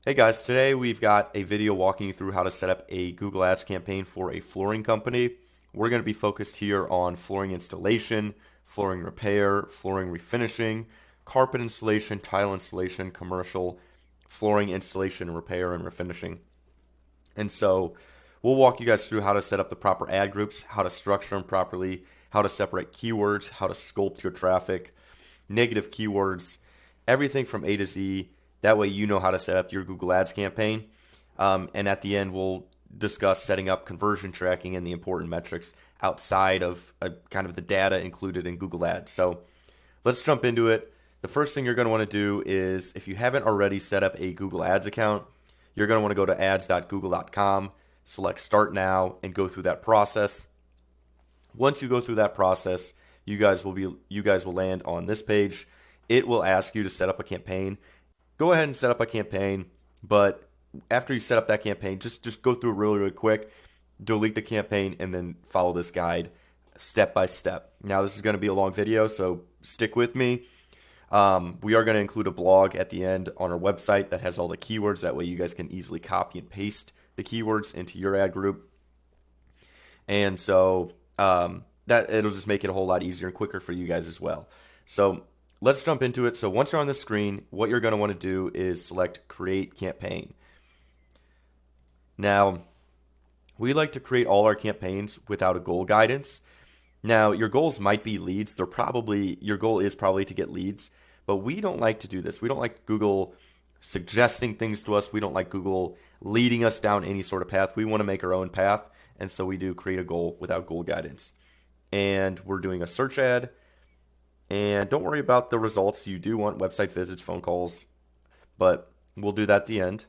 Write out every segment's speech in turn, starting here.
Hey guys, today we've got a video walking you through how to set up a Google Ads campaign for a flooring company. We're going to be focused here on flooring installation, flooring repair, flooring refinishing, carpet installation, tile installation, commercial, flooring installation, repair, and refinishing. And so we'll walk you guys through how to set up the proper ad groups, how to structure them properly, how to separate keywords, how to sculpt your traffic, negative keywords, everything from A to Z. That way you know how to set up your Google Ads campaign. And at the end, we'll discuss setting up conversion tracking and the important metrics outside of kind of the data included in Google Ads. So let's jump into it. The first thing you're going to want to do is, if you haven't already set up a Google Ads account, you're going to want to go to ads.google.com, select Start Now, and go through that process. Once you go through that process, you guys will land on this page. It will ask you to set up a campaign. Go ahead and set up a campaign, but after you set up that campaign, just go through it really quick, delete the campaign, and then follow this guide step by step. Now, this is going to be a long video, so stick with me. We are going to include a blog at the end on our website that has all the keywords. That way you guys can easily copy and paste the keywords into your ad group. And so that it'll just make it a whole lot easier and quicker for you guys as well. So let's jump into it. So once you're on the screen, what you're going to want to do is select Create Campaign. Now, we like to create all our campaigns without a goal guidance. Now, your goals might be leads. Your goal is probably to get leads, but we don't like to do this. We don't like Google suggesting things to us. We don't like Google leading us down any sort of path. We want to make our own path, and so we do create a goal without goal guidance. And we're doing a search ad. And don't worry about the results. You do want website visits, phone calls, but we'll do that at the end.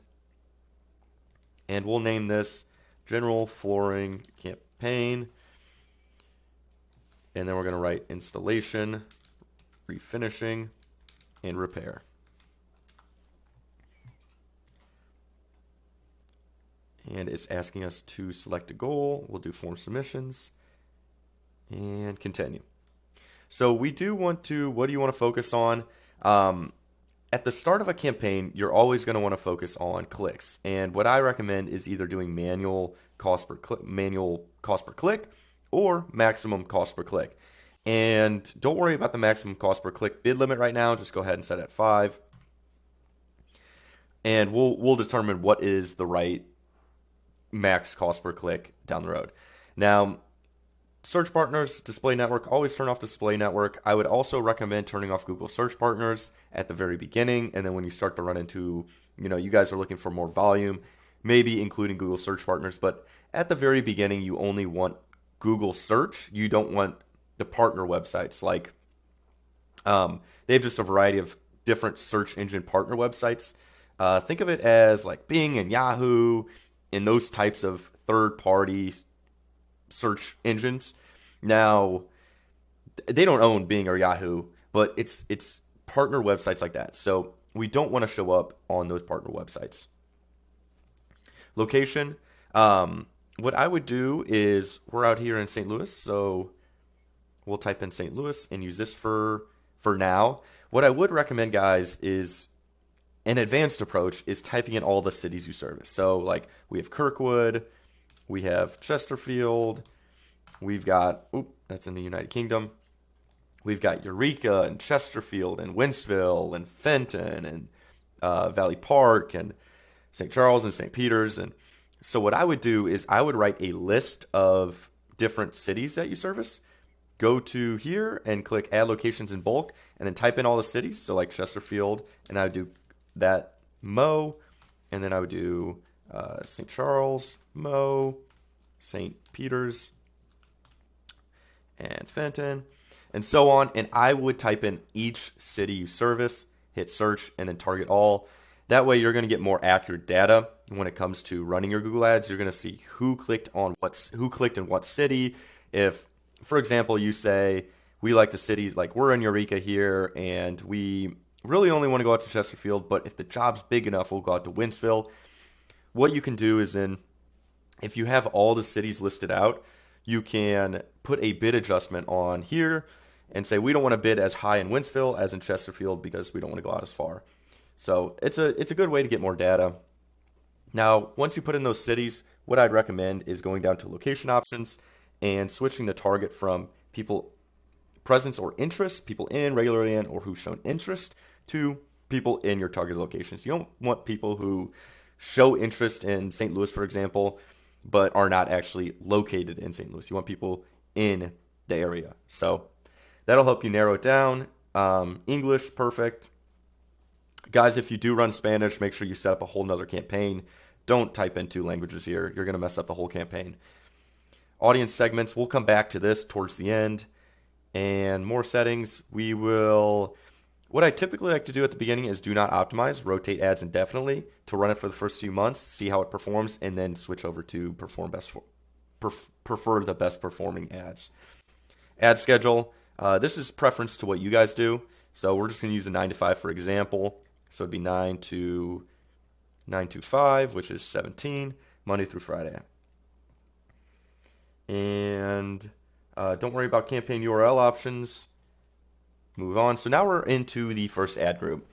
And we'll name this General Flooring Campaign. And then we're going to write installation, refinishing, and repair. And it's asking us to select a goal. We'll do form submissions and continue. So we do want to, what do you want to focus on? At the start of a campaign, you're always going to want to focus on clicks. And what I recommend is either doing manual cost per click or maximum cost per click. And don't worry about the maximum cost per click bid limit right now. Just go ahead and set it at 5. And we'll determine what is the right max cost per click down the road. Now, search partners, display network, always turn off display network. I would also recommend turning off Google search partners at the very beginning. And then when you start to run into, you guys are looking for more volume, maybe including Google search partners. But at the very beginning, you only want Google search. You don't want the partner websites. Like they have just a variety of different search engine partner websites. Think of it as like Bing and Yahoo and those types of third-party search engines. Now, they don't own Bing or Yahoo, but it's partner websites like that. So we don't want to show up on those partner websites. Location. What I would do is, we're out here in St. Louis, so we'll type in St. Louis and use this for now. What I would recommend, guys, is an advanced approach is typing in all the cities you service. So like we have Kirkwood, we have Chesterfield, we've got, that's in the United Kingdom. We've got Eureka and Chesterfield and Wentzville and Fenton and Valley Park and St. Charles and St. Peter's. And so what I would do is I would write a list of different cities that you service. Go to here and click Add Locations in Bulk and then type in all the cities. So like Chesterfield, and I would do that Mo, and then I would do St. Charles, Mo, St. Peter's, and Fenton, and so on. And I would type in each city you service, hit search, and then target all. That way you're going to get more accurate data when it comes to running your Google Ads. You're going to see who clicked in what city. If, for example, you say, we like the cities, like we're in Eureka here, and we really only want to go out to Chesterfield, but if the job's big enough, we'll go out to Wentzville. What you can do is if you have all the cities listed out, you can put a bid adjustment on here and say we don't want to bid as high in Wentzville as in Chesterfield because we don't want to go out as far. So it's a good way to get more data. Now, once you put in those cities, what I'd recommend is going down to location options and switching the target from people presence or interest, people in, regularly in, or who've shown interest, to people in your target locations. You don't want people who show interest in St. Louis, for example, but are not actually located in St. Louis. You want people in the area. So that'll help you narrow it down. English, perfect. Guys, if you do run Spanish, make sure you set up a whole nother campaign. Don't type in two languages here. You're going to mess up the whole campaign. Audience segments, we'll come back to this towards the end. And more settings, what I typically like to do at the beginning is do not optimize, rotate ads indefinitely to run it for the first few months, see how it performs, and then switch over to prefer the best performing ads. Ad schedule, this is preference to what you guys do. So we're just going to use a 9 to 5 for example. So it'd be 9 to 5, which is 17, Monday through Friday. And don't worry about campaign URL options. Move on. So now we're into the first ad group.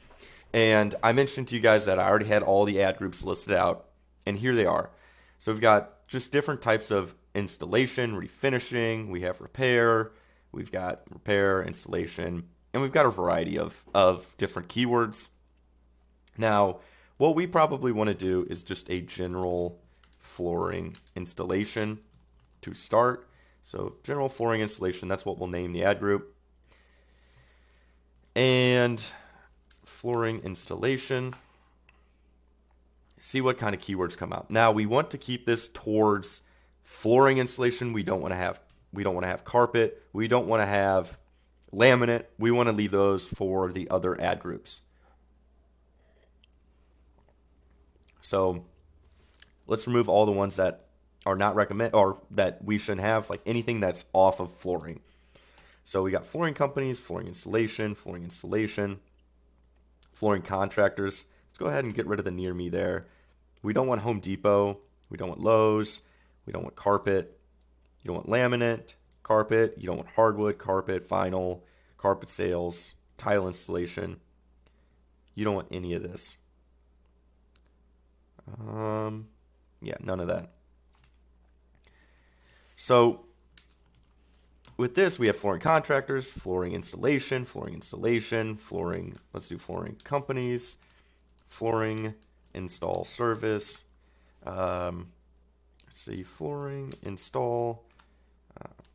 And I mentioned to you guys that I already had all the ad groups listed out. And here they are. So we've got just different types of installation, refinishing. We have repair. We've got repair, installation. And we've got a variety of different keywords. Now, what we probably want to do is just a general flooring installation to start. So general flooring installation, that's what we'll name the ad group. And flooring installation. See what kind of keywords come out. Now we want to keep this towards flooring installation. We don't want to have carpet. We don't want to have laminate. We want to leave those for the other ad groups. So let's remove all the ones that are not recommend or that we shouldn't have, like anything that's off of flooring. So we got flooring companies, flooring installation, flooring contractors. Let's go ahead and get rid of the near me there. We don't want Home Depot. We don't want Lowe's. We don't want carpet. You don't want laminate, carpet. You don't want hardwood, carpet, vinyl, carpet sales, tile installation. You don't want any of this. Yeah, none of that. So with this, we have flooring contractors, flooring installation, let's do flooring companies, flooring install service. Let's see, flooring install,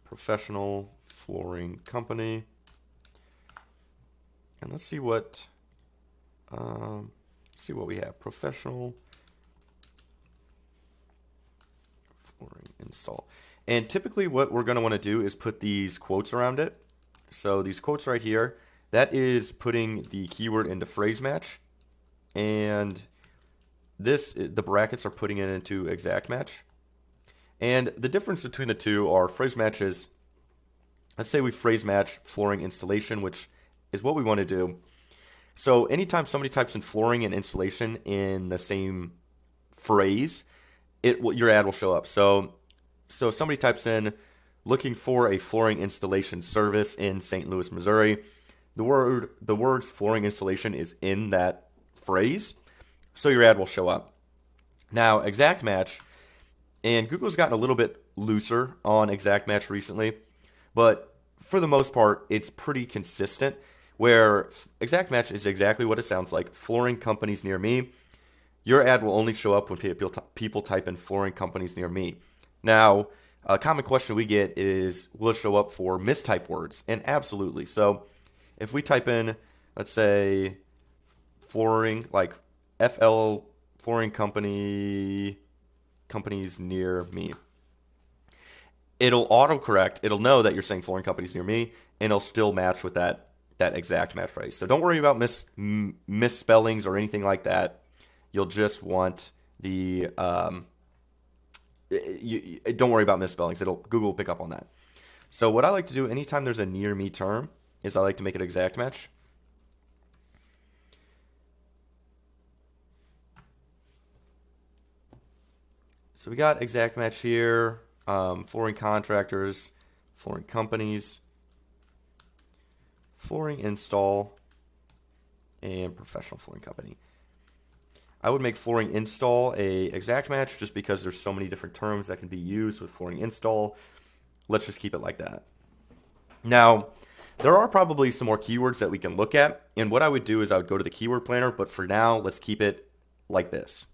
professional flooring company. And let's see what we have. Professional flooring install. And typically what we're going to want to do is put these quotes around it. So these quotes right here, that is putting the keyword into phrase match. And the brackets are putting it into exact match. And the difference between the two are phrase matches. Let's say we phrase match flooring installation, which is what we want to do. So anytime somebody types in flooring and installation in the same phrase, your ad will show up. So somebody types in looking for a flooring installation service in St. Louis, Missouri. The words flooring installation is in that phrase, so your ad will show up. Now, exact match, and Google's gotten a little bit looser on exact match recently, but for the most part, it's pretty consistent, where exact match is exactly what it sounds like. Flooring companies near me. Your ad will only show up when people type in flooring companies near me. Now, a common question we get is, will it show up for mistyped words? And absolutely. So if we type in, let's say, flooring, like FL flooring companies near me, it'll autocorrect. It'll know that you're saying flooring companies near me, and it'll still match with that exact match phrase. So don't worry about misspellings or anything like that. You'll just want the don't worry about misspellings. Google will pick up on that. So what I like to do anytime there's a near me term is I like to make it exact match. So we got exact match here, flooring contractors, flooring companies, flooring install, and professional flooring company. I would make flooring install a exact match just because there's so many different terms that can be used with flooring install. Let's just keep it like that. Now, there are probably some more keywords that we can look at, and what I would do is I would go to the keyword planner, but for now, let's keep it like this.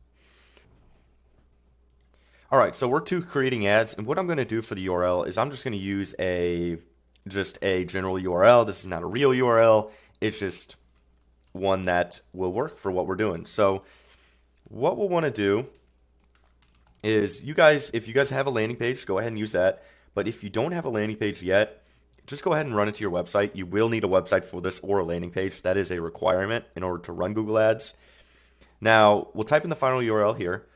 All right, so we're creating ads, and what I'm going to do for the URL is I'm just going to use just a general URL. This is not a real URL. It's just one that will work for what we're doing. So what we'll want to do is if you guys have a landing page, go ahead and use that. But if you don't have a landing page yet, just go ahead and run it to your website. You will need a website for this or a landing page. That is a requirement in order to run Google Ads. Now, we'll type in the final URL here.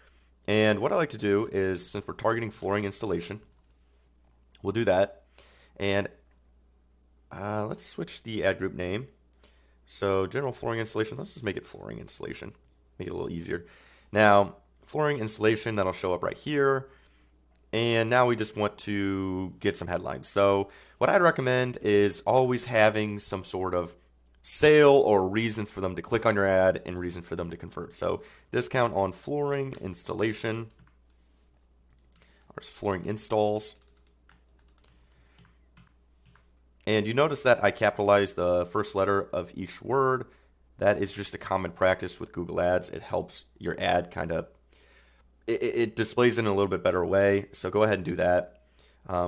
And what I like to do is, since we're targeting flooring installation, we'll do that. And let's switch the ad group name. So general flooring installation, let's just make it flooring installation. Make it a little easier. Now, flooring installation, that'll show up right here. And now we just want to get some headlines. So what I'd recommend is always having some sort of sale or reason for them to click on your ad and reason for them to convert. So discount on flooring installation or flooring installs. And you notice that I capitalized the first letter of each word. That is just a common practice with Google Ads. It helps your ad kind of, it displays it in a little bit better way. So go ahead and do that.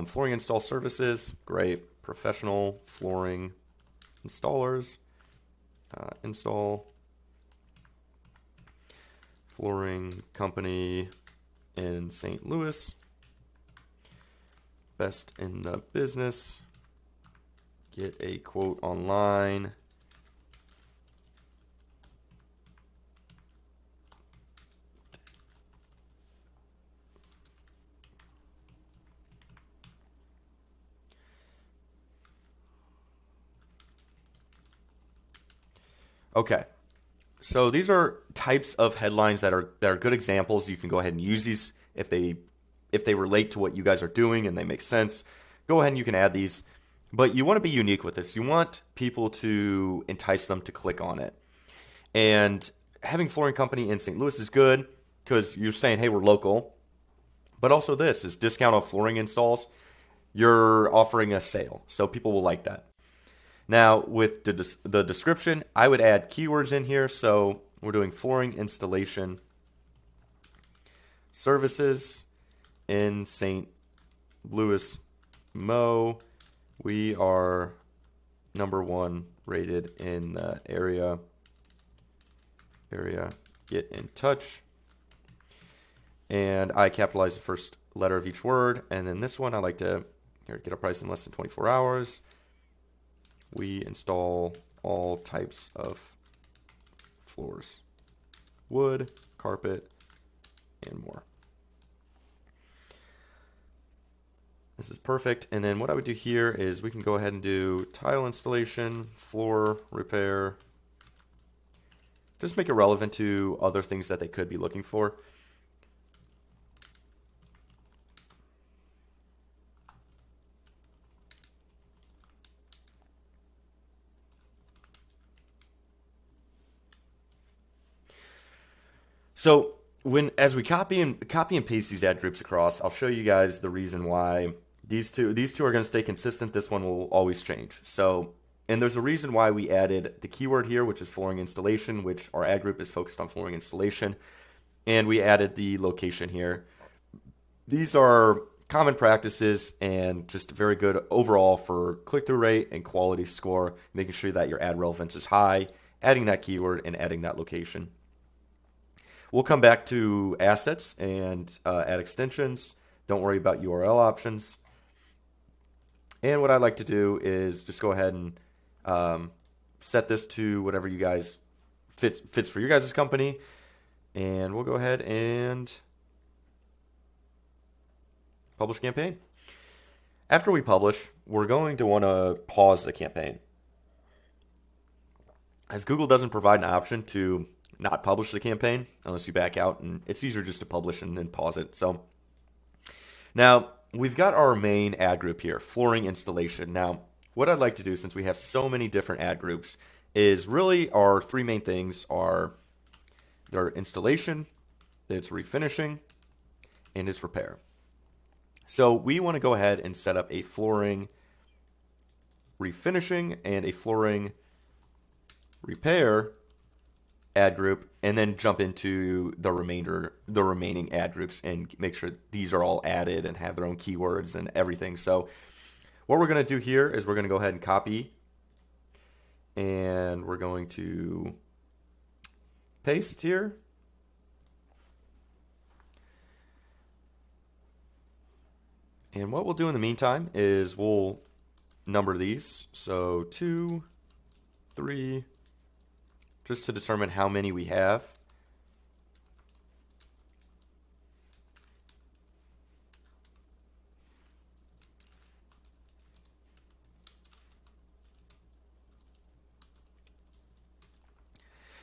Flooring install services, great. Professional flooring installers. Install flooring company in St. Louis. Best in the business. Get a quote online. Okay, so these are types of headlines that are good examples. You can go ahead and use these if they relate to what you guys are doing and they make sense. Go ahead and you can add these, but you want to be unique with this. You want people to entice them to click on it. And having flooring company in St. Louis is good because you're saying, hey, we're local. But also this is discount on flooring installs. You're offering a sale, so people will like that. Now, with the description, I would add keywords in here. So we're doing flooring installation services in St. Louis, Mo. We are #1 rated in the area. Get in touch. And I capitalize the first letter of each word. And then this one, I like to get a price in less than 24 hours. We install all types of floors, wood, carpet, and more. This is perfect. And then what I would do here is we can go ahead and do tile installation, floor repair. Just make it relevant to other things that they could be looking for. So as we copy and paste these ad groups across, I'll show you guys the reason why these two are going to stay consistent. This one will always change. So, and there's a reason why we added the keyword here, which is flooring installation, which our ad group is focused on flooring installation, and we added the location here. These are common practices and just very good overall for click-through rate and quality score, making sure that your ad relevance is high, adding that keyword and adding that location. We'll come back to assets and add extensions. Don't worry about URL options. And what I like to do is just go ahead and set this to whatever you guys fits for your guys' company. And we'll go ahead and publish campaign. After we publish, we're going to want to pause the campaign. As Google doesn't provide an option to not publish the campaign unless you back out, and it's easier just to publish and then pause it. So now we've got our main ad group here, flooring installation. Now, what I'd like to do, since we have so many different ad groups, is really our three main things are their installation, its refinishing, and its repair. So we want to go ahead and set up a flooring refinishing and a flooring repair ad group, and then jump into the remaining ad groups and make sure these are all added and have their own keywords and everything. So what we're going to do here is we're going to go ahead and copy, and we're going to paste here. And what we'll do in the meantime is we'll number these. So 2, 3, just to determine how many we have.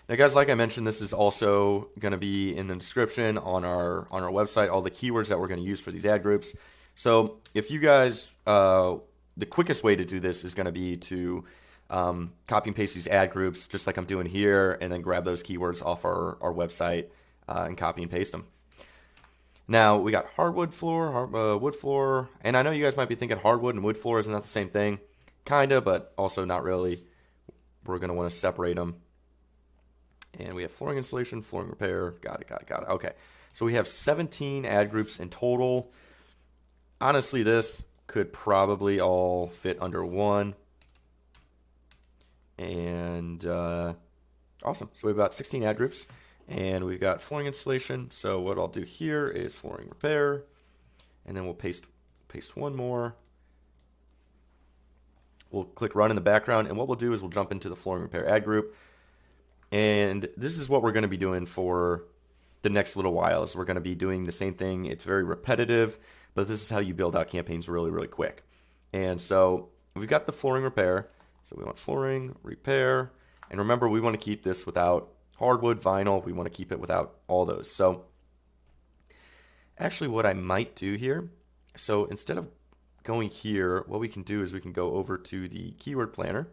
Now, guys, like I mentioned, this is also going to be in the description on our website, all the keywords that we're going to use for these ad groups. So if you guys, the quickest way to do this is going to be to copy and paste these ad groups, just like I'm doing here, and then grab those keywords off our website and copy and paste them. Now, we got hardwood floor, wood floor, and I know you guys might be thinking hardwood and wood floor is not the same thing. Kind of, but also not really. We're going to want to separate them. And we have flooring installation, flooring repair. Got it. Okay. So we have 17 ad groups in total. Honestly, this could probably all fit under one. And awesome. So we have about 16 ad groups. And we've got flooring installation. So what I'll do here is flooring repair. And then we'll paste one more. We'll click run in the background. And what we'll do is we'll jump into the flooring repair ad group. And this is what we're going to be doing for the next little while. Is we're going to be doing the same thing. It's very repetitive, but this is how you build out campaigns really, really quick. And so we've got the flooring repair. So we want flooring repair. And remember, we want to keep this without hardwood, vinyl. We want to keep it without all those. So actually what I might do here, so instead of going here, what we can do is we can go over to the keyword planner.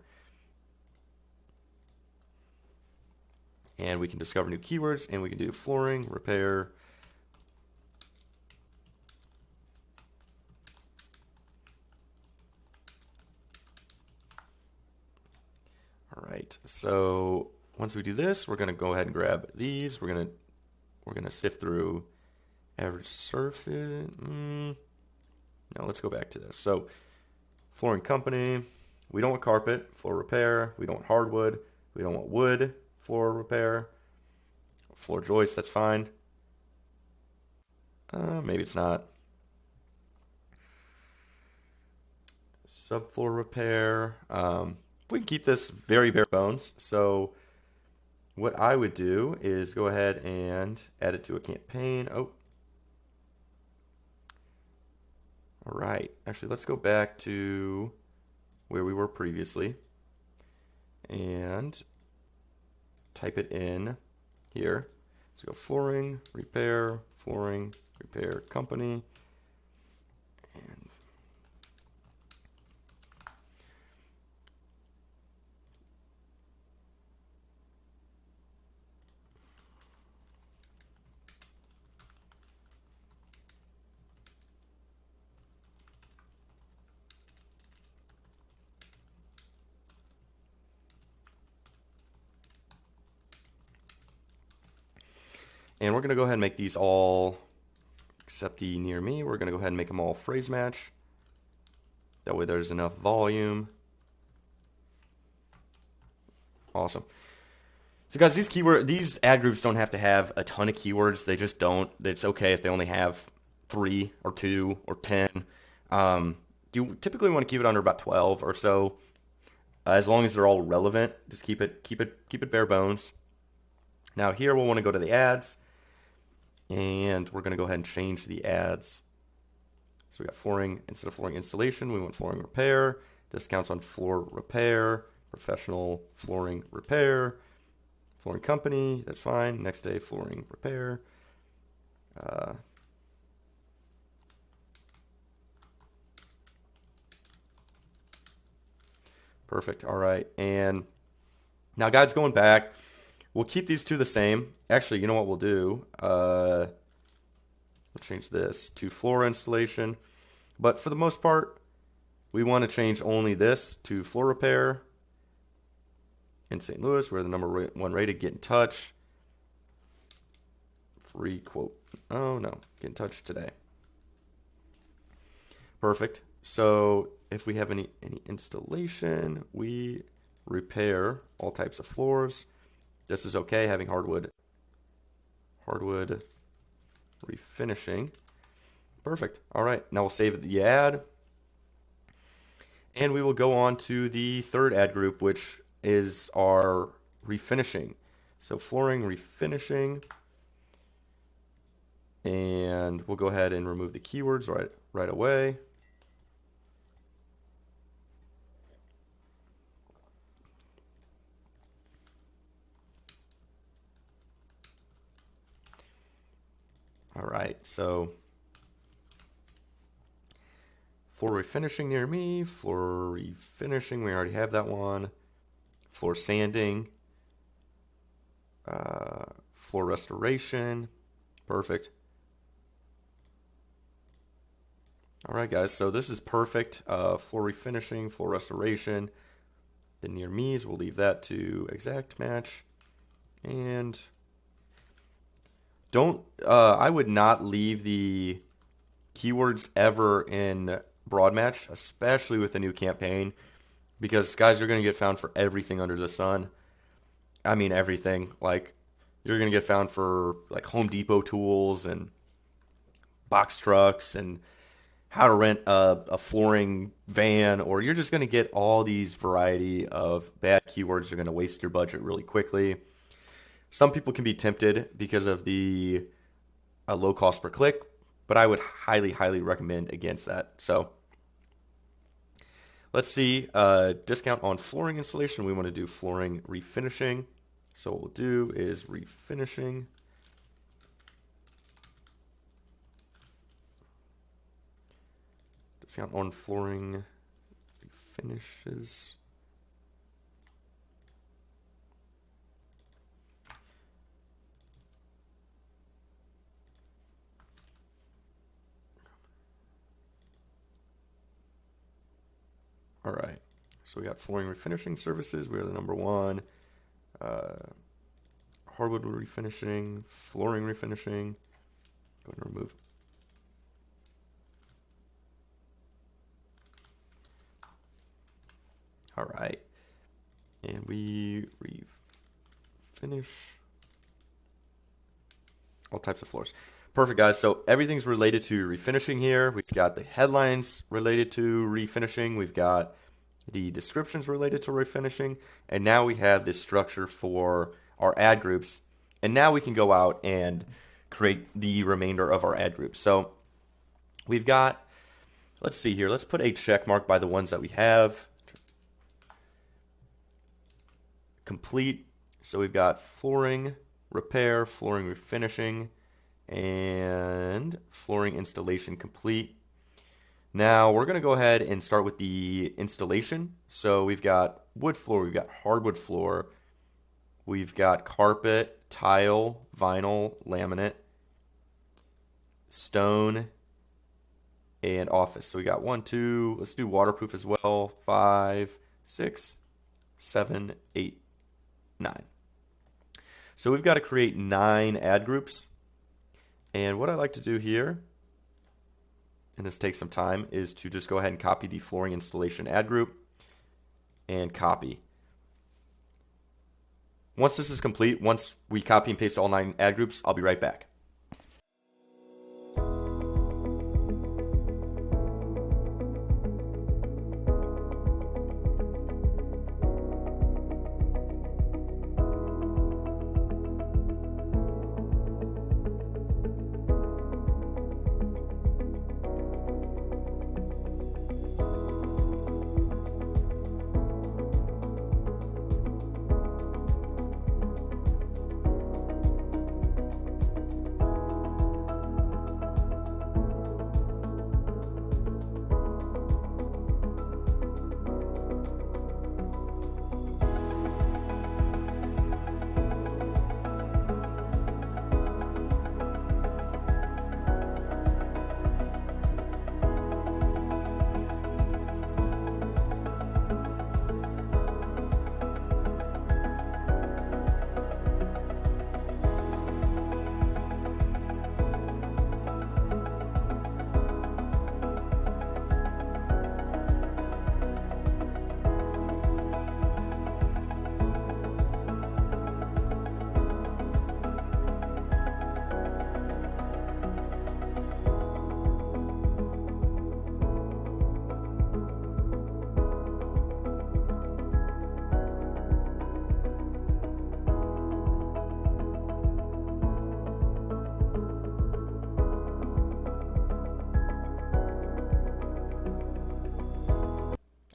And we can discover new keywords, and we can do flooring, repair. All right, so once we do this, we're gonna go ahead and grab these. We're gonna sift through average surface. Now let's go back to this. So flooring company, we don't want carpet, floor repair, we don't want hardwood, we don't want wood, floor repair, floor joist, that's fine. Maybe it's not. Subfloor repair. We can keep this very bare bones. So what I would do is go ahead and add it to a campaign. Oh. All right. Actually, let's go back to where we were previously and type it in here. Let's go flooring repair company, and we're going to go ahead and make these all, except the near me, we're going to go ahead and make them all phrase match. That way there's enough volume. Awesome. So guys, these ad groups don't have to have a ton of keywords. They just don't. It's okay if they only have 3 or 2 or 10. You typically want to keep it under about 12 or so. As long as they're all relevant, just keep it bare bones. Now here we'll want to go to the ads, and we're going to go ahead and change the ads. So we got flooring, instead of flooring installation, we want flooring repair, discounts on floor repair, professional flooring repair, flooring company, that's fine. Next day, flooring repair. Perfect. All right. And now, guys, going back, We'll keep these two the same. Actually, you know what we'll do? We'll change this to floor installation. But for the most part, we want to change only this to floor repair. In St. Louis, we're the #1 rated. Get in touch. Free quote. Oh no, get in touch today. Perfect. So if we have any installation, we repair all types of floors. This is okay, having hardwood refinishing. Perfect. All right, now we'll save the ad. And we will go on to the third ad group, which is our refinishing. So flooring refinishing. And we'll go ahead and remove the keywords right away. All right, so floor refinishing near me, floor refinishing, we already have that one. Floor sanding, floor restoration, perfect. All right, guys, so this is perfect. Floor refinishing, floor restoration. The near me's, we'll leave that to exact match. And I would not leave the keywords ever in broad match, especially with the new campaign, because guys, you're going to get found for everything under the sun. I mean, everything. Like, you're going to get found for like Home Depot tools and box trucks and how to rent a flooring van, or you're just going to get all these variety of bad keywords. You're going to waste your budget really quickly. Some people can be tempted because of the low cost per click, but I would highly, highly recommend against that. So let's see, discount on flooring installation. We want to do flooring refinishing. So what we'll do is refinishing. Discount on flooring refinishes. All right, so we got flooring refinishing services. We are the #1. Hardwood refinishing, flooring refinishing. Go ahead and remove. All right, and we refinish all types of floors. Perfect, guys. So everything's related to refinishing here. We've got the headlines related to refinishing. We've got the descriptions related to refinishing. And now we have this structure for our ad groups. And now we can go out and create the remainder of our ad groups. So we've got, let's see here. Let's put a check mark by the ones that we have. Complete. So we've got flooring repair, flooring refinishing, and flooring installation complete. Now we're going to go ahead and start with the installation. So we've got wood floor, we've got hardwood floor, we've got carpet, tile, vinyl, laminate, stone, and office. So we got 1, 2, let's do waterproof as well, 5, 6, 7, 8, 9. So we've got to create 9 ad groups. And what I like to do here, and this takes some time, is to just go ahead and copy the flooring installation ad group and copy. Once this is complete, once we copy and paste all 9 ad groups, I'll be right back.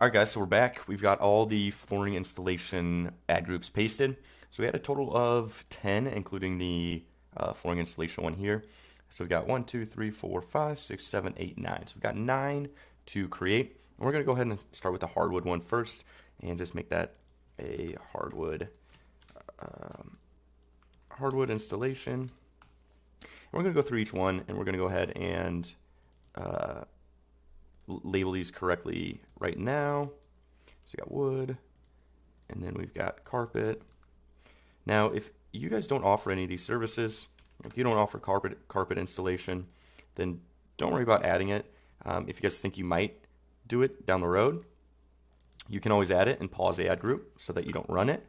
All right, guys, so we're back. We've got all the flooring installation ad groups pasted. So we had a total of 10, including the flooring installation one here. So we've got 1, 2, 3, 4, 5, 6, 7, 8, 9. So we've got 9 to create. And we're going to go ahead and start with the hardwood one first and just make that a hardwood installation. And we're going to go through each one, and we're going to go ahead and label these correctly right now. So we got wood, and then we've got carpet. Now, if you guys don't offer any of these services, if you don't offer carpet installation, then don't worry about adding it. If you guys think you might do it down the road, you can always add it and pause the ad group so that you don't run it.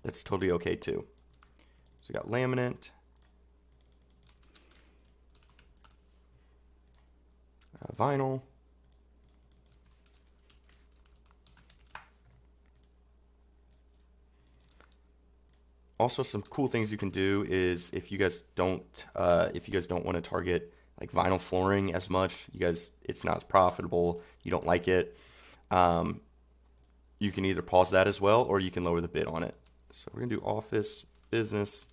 That's totally okay too. So we got laminate, vinyl, also some cool things you can do is if you guys don't want to target like vinyl flooring as much, it's not as profitable, you don't like it, you can either pause that as well, or you can lower the bid on it. So we're gonna do office, business,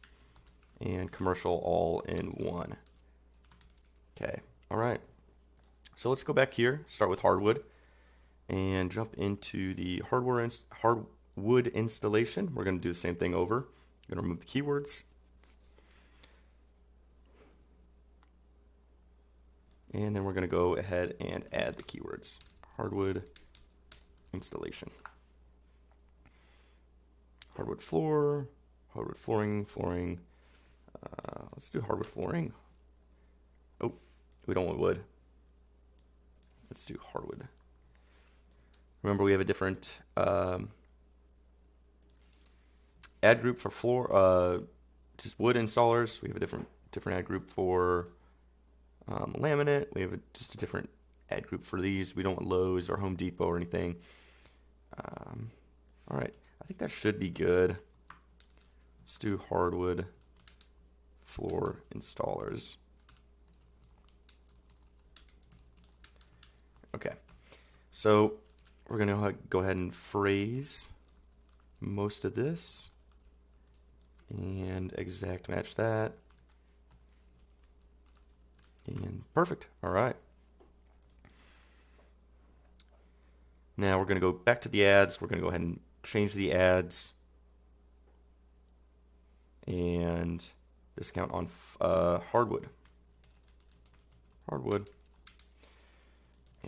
and commercial all in one. Okay, all right. So let's go back here, start with hardwood, and jump into the hardwood installation. We're gonna do the same thing over. I'm gonna remove the keywords. And then we're gonna go ahead and add the keywords. Hardwood installation. Hardwood floor, hardwood flooring. Let's do hardwood flooring. Oh, we don't want wood. Let's do hardwood. Remember, we have a different ad group for floor, just wood installers. We have a different ad group for laminate. We have just a different ad group for these. We don't want Lowe's or Home Depot or anything. All right, I think that should be good. Let's do hardwood floor installers. Okay, so we're gonna go ahead and phrase most of this and exact match that. And perfect. All right. Now we're going to go back to the ads. We're going to go ahead and change the ads and discount on hardwood. And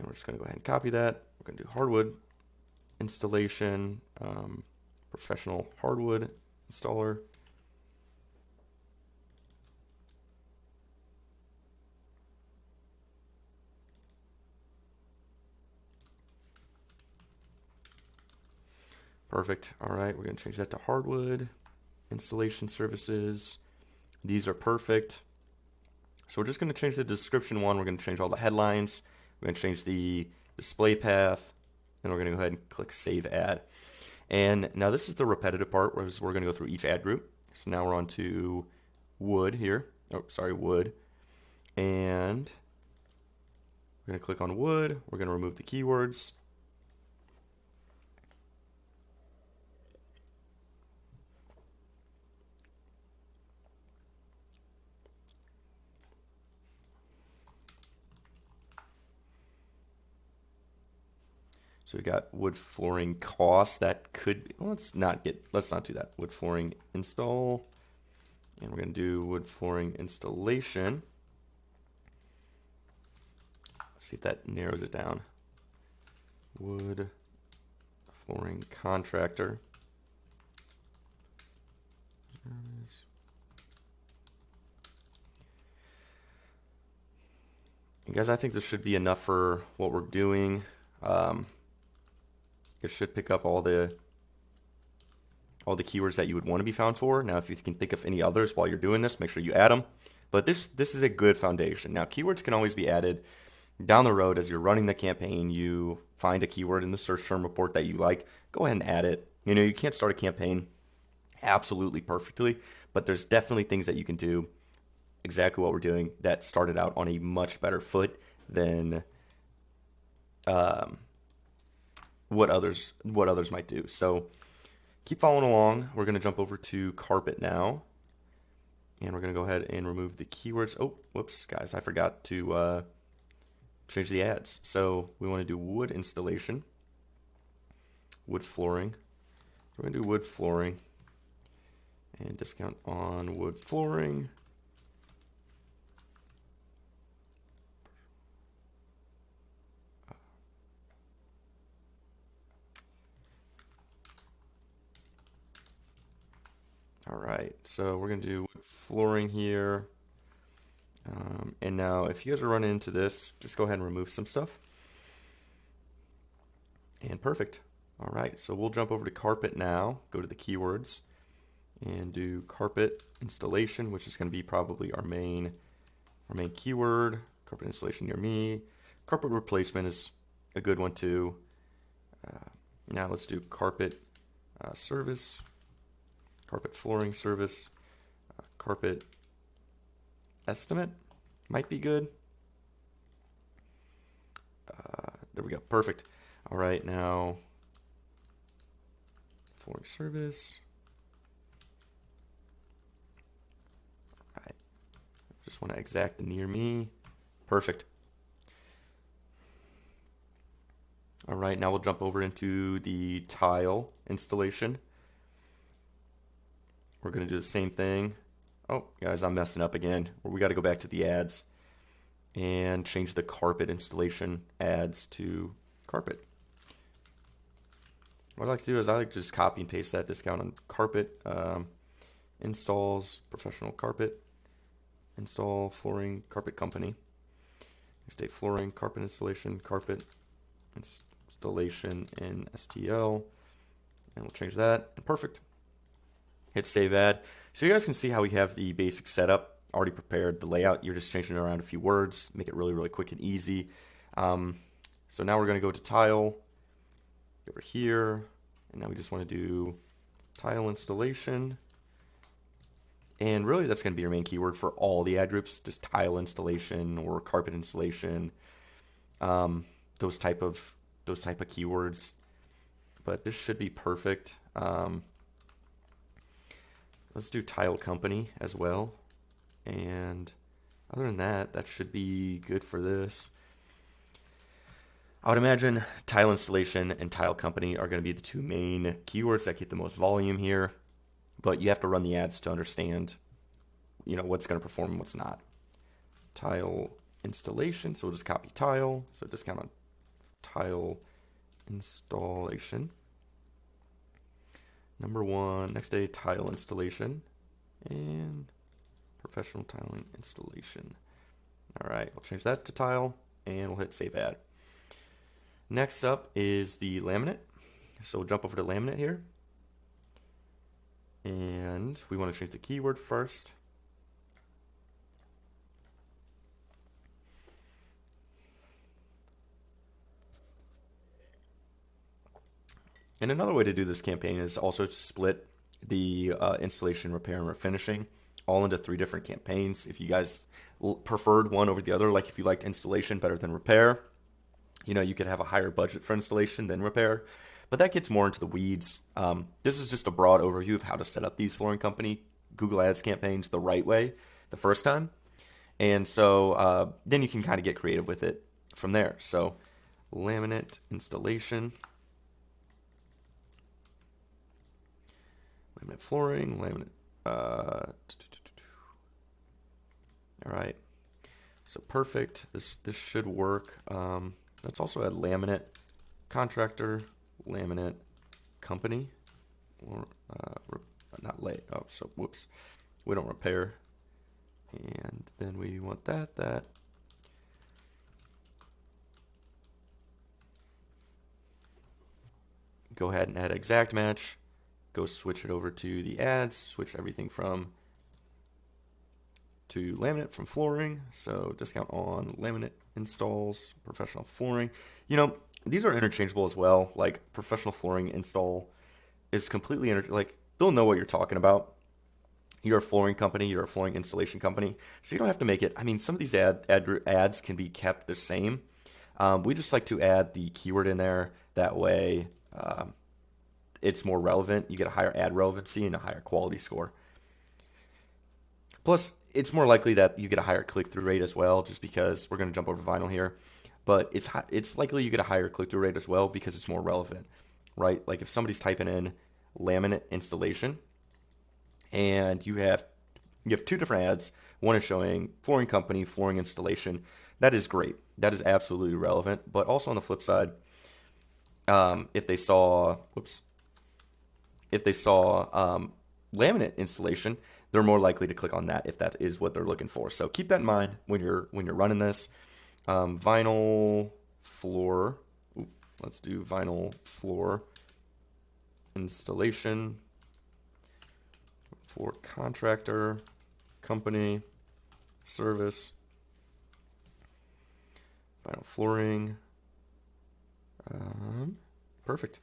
we're just going to go ahead and copy that. We're going to do hardwood installation, professional hardwood installer. Perfect. All right, we're going to change that to hardwood installation services. These are perfect. So we're just going to change the description one. We're going to change all the headlines. We're going to change the display path, and we're going to go ahead and click Save Ad. And now this is the repetitive part, where we're going to go through each ad group. So now we're on to wood here. Oh, sorry, wood. And we're going to click on wood. We're going to remove the keywords. So we got wood flooring costs. That could be, well, let's not do that. Wood flooring install, and we're gonna do wood flooring installation. Let's see if that narrows it down. Wood flooring contractor. And guys, I think this should be enough for what we're doing. It should pick up all the keywords that you would want to be found for. Now, if you can think of any others while you're doing this, make sure you add them. But this is a good foundation. Now, keywords can always be added down the road as you're running the campaign. You find a keyword in the search term report that you like, go ahead and add it. You know, you can't start a campaign absolutely perfectly, but there's definitely things that you can do exactly what we're doing that started out on a much better foot than what others might do. So keep following along. We're going to jump over to carpet now, and we're going to go ahead and remove the keywords. Oh, whoops, guys, I forgot to change the ads. So we want to do wood installation, wood flooring. We're going to do wood flooring and discount on wood flooring. All right, so we're going to do flooring here. And now if you guys are running into this, just go ahead and remove some stuff. And perfect. All right, so we'll jump over to carpet now, go to the keywords, and do carpet installation, which is going to be probably our main keyword. Carpet installation near me. Carpet replacement is a good one too. Now let's do carpet service, carpet flooring service, carpet estimate might be good. There we go, perfect. All right, now flooring service. All right, just want to exact the near me. Perfect. All right, now we'll jump over into the tile installation. We're going to do the same thing. Oh, guys, I'm messing up again. We got to go back to the ads and change the carpet installation ads to carpet. What I like to do is I like to just copy and paste that discount on carpet installs, professional carpet, install flooring, carpet company. Next day, flooring, carpet installation, carpet installation in STL, and we'll change that. And perfect. Hit save ad. So you guys can see how we have the basic setup already prepared. The layout, you're just changing around a few words, make it really, really quick and easy. So now we're going to go to tile over here, and now we just want to do tile installation. And really that's going to be your main keyword for all the ad groups, just tile installation or carpet installation, those type of keywords. But this should be perfect. Let's do tile company as well. And other than that, that should be good for this. I would imagine tile installation and tile company are going to be the two main keywords that get the most volume here. But you have to run the ads to understand, what's going to perform and what's not. Tile installation, so we'll just copy tile. So discount on tile installation. Number one, next day, tile installation and professional tiling installation. All right, we'll change that to tile and we'll hit save ad. Next up is the laminate. So we'll jump over to laminate here. And we want to change the keyword first. And another way to do this campaign is also to split the installation, repair, and refinishing all into 3 different campaigns. If you guys preferred one over the other, like if you liked installation better than repair, you could have a higher budget for installation than repair. But that gets more into the weeds. This is just a broad overview of how to set up these flooring company Google Ads campaigns the right way the first time. And so then you can kind of get creative with it from there. So laminate installation. Laminate flooring, laminate. All right, so perfect. This should work. Let's also add laminate contractor, laminate company, or not lay. Oh, so whoops, we don't repair, and then we want that. Go ahead and add exact match. Go switch it over to the ads, switch everything to laminate from flooring. So discount on laminate installs, professional flooring. These are interchangeable as well. Like professional flooring install is completely like they'll know what you're talking about. You're a flooring company, you're a flooring installation company, so you don't have to make it. I mean, some of these ads can be kept the same. We just like to add the keyword in there That way, it's more relevant. You get a higher ad relevancy and a higher quality score. Plus, it's more likely that you get a higher click-through rate as well, just because we're going to jump over vinyl here. But it's likely you get a higher click-through rate as well because it's more relevant, right? Like if somebody's typing in laminate installation and you have two different ads. One is showing flooring company, flooring installation. That is great. That is absolutely relevant. But also on the flip side, if they saw, laminate installation, they're more likely to click on that if that is what they're looking for. So keep that in mind when you're running this. Vinyl floor. Let's do vinyl floor installation for contractor, company, service, vinyl flooring. Perfect.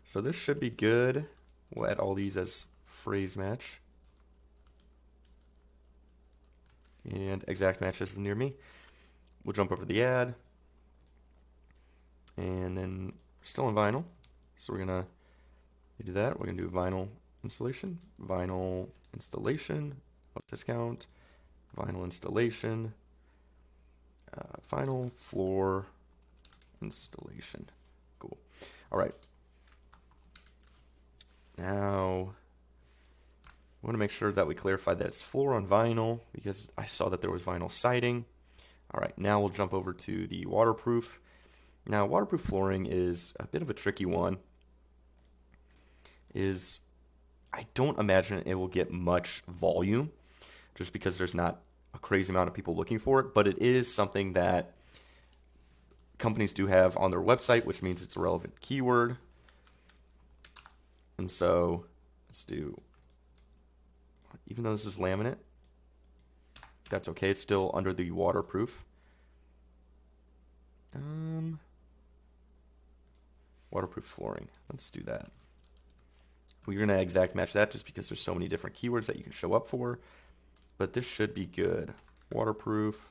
So this should be good. We'll add all these as phrase match. And exact match is near me. We'll jump over to the ad. And then still in vinyl. So we're gonna do that. We're gonna do vinyl installation, discount, vinyl installation, vinyl floor installation. Cool. All right. Now, I want to make sure that we clarify that it's floor on vinyl because I saw that there was vinyl siding. All right, now we'll jump over to the waterproof. Now, waterproof flooring is a bit of a tricky one. I don't imagine it will get much volume just because there's not a crazy amount of people looking for it, but it is something that companies do have on their website, which means it's a relevant keyword. And so let's do, even though this is laminate, that's okay. It's still under the waterproof. Waterproof flooring. Let's do that. We're going to exact match that just because there's so many different keywords that you can show up for. But this should be good. Waterproof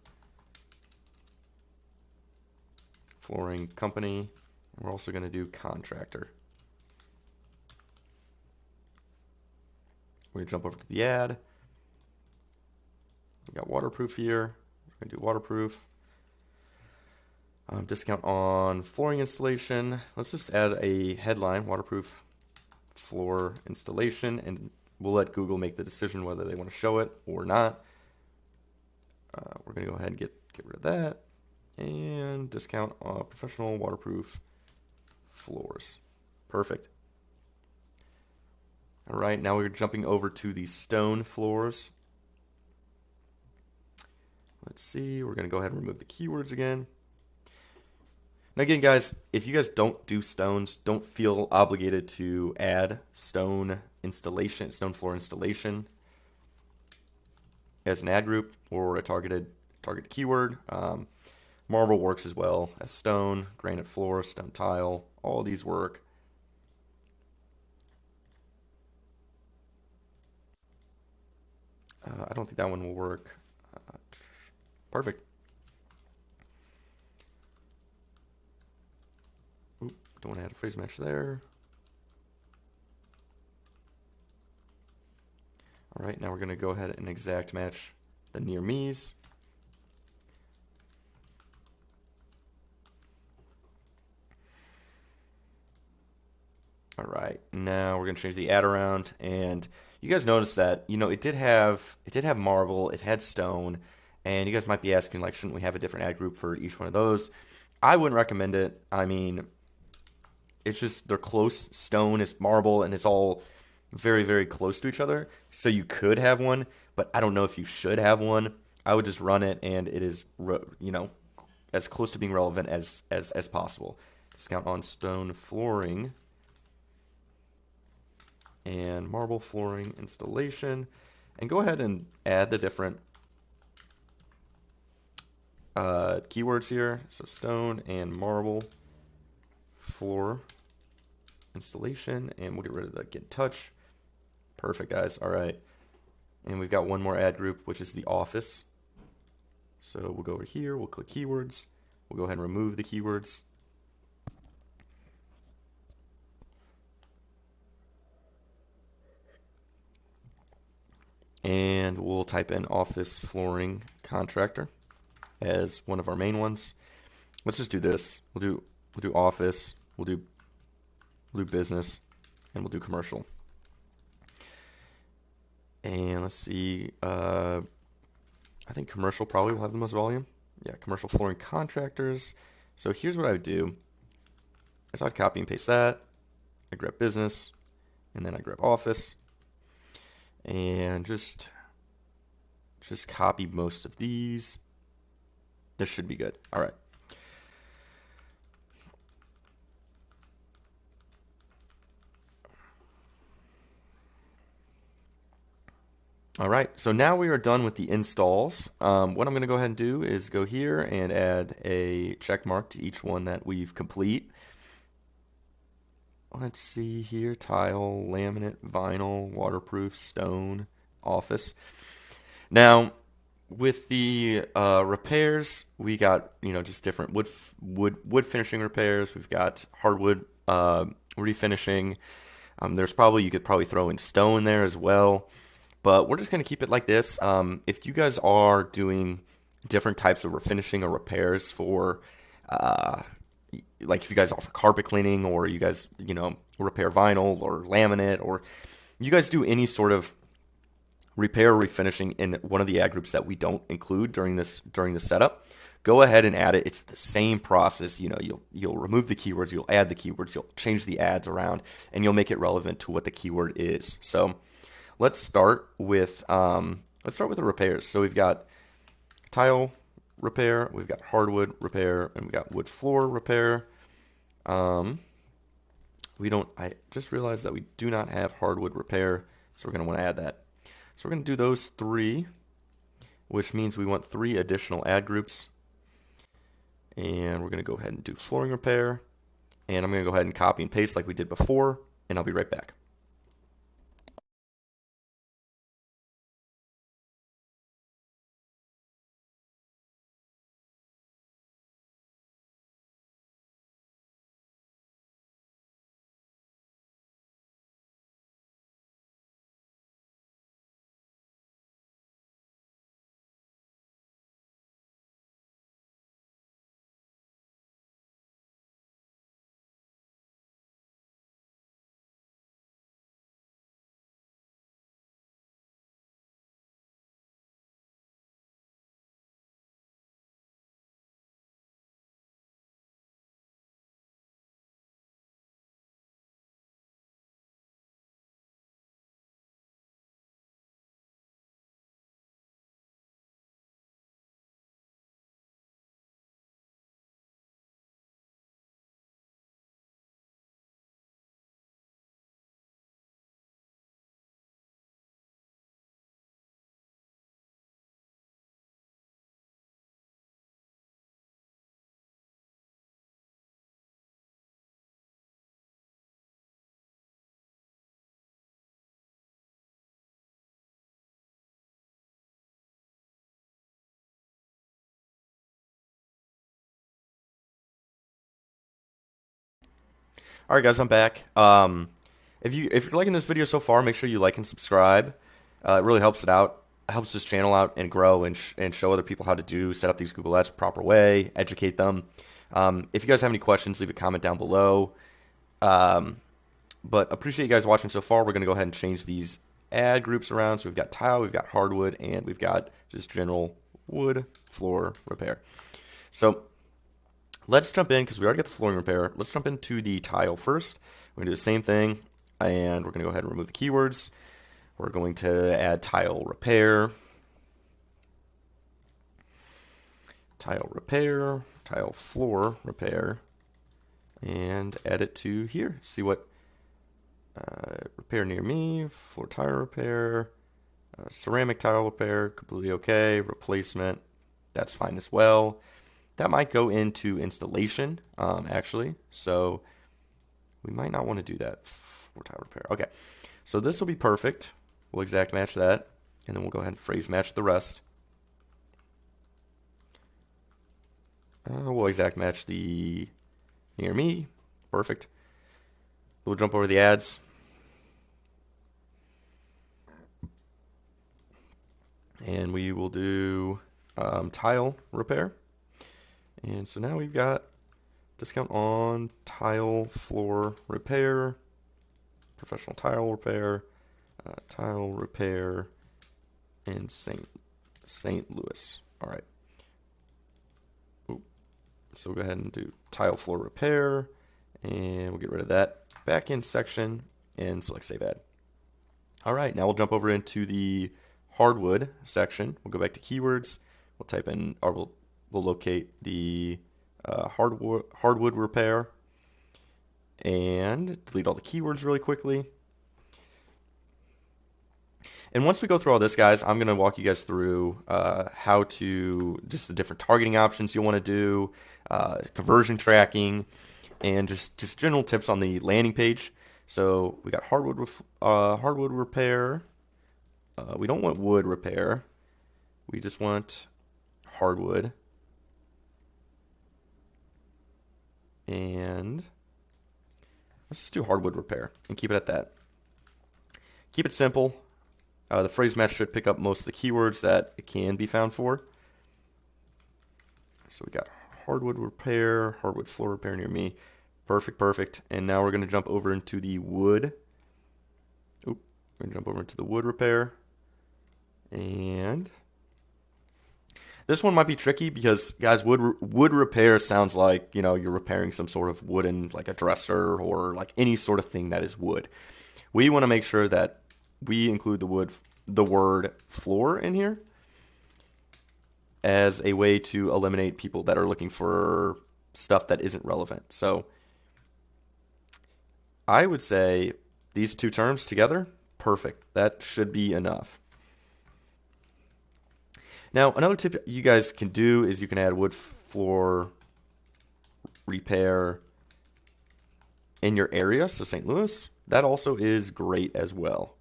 flooring company. And we're also going to do contractor. We're going to jump over to the ad. We got waterproof here. We're going to do waterproof. Discount on flooring installation. Let's just add a headline, waterproof floor installation, and we'll let Google make the decision whether they want to show it or not. We're going to go ahead and get rid of that. And discount on professional waterproof floors. Perfect. All right, now we're jumping over to the stone floors. Let's see, we're going to go ahead and remove the keywords again. Now again, guys, if you guys don't do stones, don't feel obligated to add stone floor installation as an ad group or a targeted keyword. Marble works as well as stone, granite floor, stone tile, all these work. I don't think that one will work. Perfect. Oop, don't want to add a phrase match there. All right, now we're going to go ahead and exact match the near me's. All right, now we're going to change the ad around, and you guys notice that, it did have marble, it had stone, and you guys might be asking, like, shouldn't we have a different ad group for each one of those? I wouldn't recommend it. I mean, it's just they're close. Stone is marble, and it's all very, very close to each other. So you could have one, but I don't know if you should have one. I would just run it, and it is, as close to being relevant as possible. Discount on stone flooring and marble flooring installation, and go ahead and add the different keywords here. So stone and marble floor installation, and we'll get rid of the get in touch. Perfect, guys. All right, and we've got one more ad group, which is the office. So we'll go over here, we'll click keywords, we'll go ahead and remove the keywords. and we'll type in office flooring contractor as one of our main ones. Let's just do this. We'll do office, we'll do business, and we'll do commercial. And let's see, I think commercial probably will have the most volume. Yeah, commercial flooring contractors. So here's what I would do. So I'd copy and paste that. I grab business, and then I grab office, and just copy most of these. This should be good. All right. All right, so now we are done with the installs. What I'm going to go ahead and do is go here and add a check mark to each one that we've complete. Let's see here, tile, laminate, vinyl, waterproof, stone, office. Now, with the repairs, we got just different wood finishing repairs. We've got hardwood refinishing. You could probably throw in stone there as well. But we're just going to keep it like this. If you guys are doing different types of refinishing or repairs for, like if you guys offer carpet cleaning or you guys, repair vinyl or laminate, or you guys do any sort of repair or refinishing in one of the ad groups that we don't include during the setup, go ahead and add it. It's the same process. You'll remove the keywords, you'll add the keywords, you'll change the ads around, and you'll make it relevant to what the keyword is. So let's start with the repairs. So we've got tile repair, we've got hardwood repair, and we've got wood floor repair. I just realized that we do not have hardwood repair, so we're going to want to add that. So we're going to do those three, which means we want 3 additional ad groups. And we're going to go ahead and do flooring repair. And I'm going to go ahead and copy and paste like we did before, and I'll be right back. All right, guys, I'm back. If you're liking this video so far, make sure you like and subscribe. It really helps helps this channel out and grow and show other people how to set up these Google Ads the proper way, educate them. If you guys have any questions, leave a comment down below. But appreciate you guys watching so far. We're gonna go ahead and change these ad groups around. So we've got tile, we've got hardwood, and we've got just general wood floor repair. So let's jump in, because we already got the flooring repair. Let's jump into the tile first. We're going to do the same thing, and we're going to go ahead and remove the keywords. We're going to add tile repair, tile floor repair, and add it to here. See what repair near me, floor tile repair, ceramic tile repair, completely okay. Replacement, that's fine as well. That might go into installation, actually. So we might not want to do that for tile repair. Okay, so this will be perfect. We'll exact match that, and then we'll go ahead and phrase match the rest. We'll exact match the near me. Perfect. We'll jump over the ads. And we will do tile repair. And so now we've got discount on tile floor repair, professional tile repair in St. Louis. All right. Ooh. So we'll go ahead and do tile floor repair, and we'll get rid of that back in section and select save ad. All right, now we'll jump over into the hardwood section. We'll go back to keywords. We'll type in, or we'll locate the hardwood repair and delete all the keywords really quickly. And once we go through all this, guys, I'm going to walk you guys through how to, just the different targeting options you want to do, conversion tracking, and just general tips on the landing page. So we got hardwood repair. We don't want wood repair. We just want hardwood. And let's just do hardwood repair and keep it at that. Keep it simple. The phrase match should pick up most of the keywords that it can be found for. So we got hardwood repair, hardwood floor repair near me. Perfect, perfect. And now we're going to jump over into the wood. We're going to jump over into the wood repair. And this one might be tricky because, guys, wood repair sounds like, you know, you're repairing some sort of wooden, like a dresser or like any sort of thing that is wood. We want to make sure that we include the word floor in here as a way to eliminate people that are looking for stuff that isn't relevant. So I would say these two terms together, perfect. That should be enough. Now, another tip you guys can do is you can add wood floor repair in your area, so St. Louis. That also is great as well.